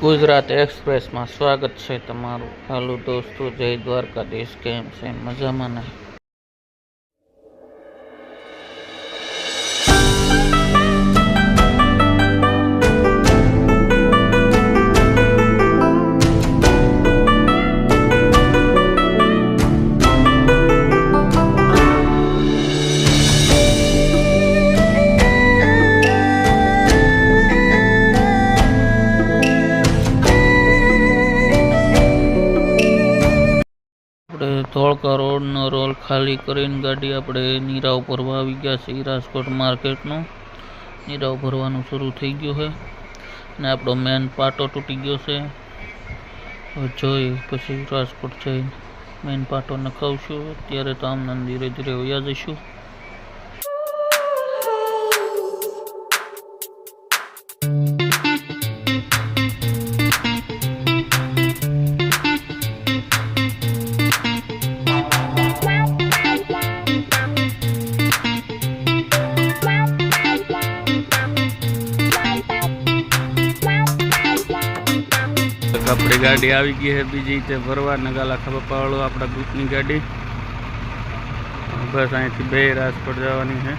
ગુજરાત એક્સપ્રેસમાં સ્વાગત છે તમારું। હાલો દોસ્તો, જય દ્વારકાધીશ। કેમ છે? મજામાં ને? આપણે ધોળકા રોડનો રોલ ખાલી કરીને ગાડી આપણે નીરાવ ભરવા આવી ગયા છે। રાજકોટ માર્કેટનો નીરાવ ભરવાનું શરૂ થઈ ગયું છે ને આપણો મેન પાટો તૂટી ગયો છે। હવે જોઈ પછી રાજકોટ જઈને મેન પાટો નખાવશું। અત્યારે તો આમને ધીરે ધીરે વયા જઈશું। આપણી ગાડી આવી ગઈ છે બીજી રીતે ભરવા નગાલા ખબાપાવાળો આપણા ગ્રુપની ગાડી। બસ અહીંથી બે રાજકોટ જવાની છે।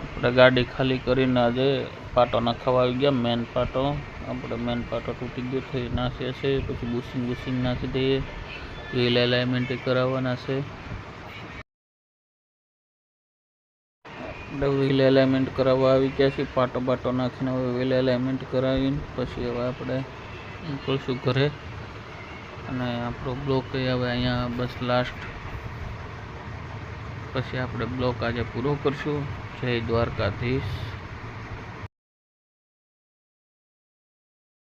આપણે ગાડી ખાલી કરીને આજે પાટો નખાવા આવી ગયા। મેન પાટો આપણે મેન પાટો તૂટી ગયો છે નાખીએ છે। પછી બુશિંગ નાખી દઈએ। વ્હીલ એલાઇનમેન્ટ કરાવવાના છે। વ્હીલ એલાઇનમેન્ટ કરાવવા આવી ગયા છીએ। પાટો બાટો નાખીને હવે વ્હીલ એલાઇનમેન્ટ કરાવીને પછી હવે આપણે નીકળશું ઘરે। અને આપણો બ્લોક હવે અહીંયા બસ લાસ્ટ, પછી આપણે બ્લોક આજે પૂરો કરશું। જય દ્વારકાધીશ।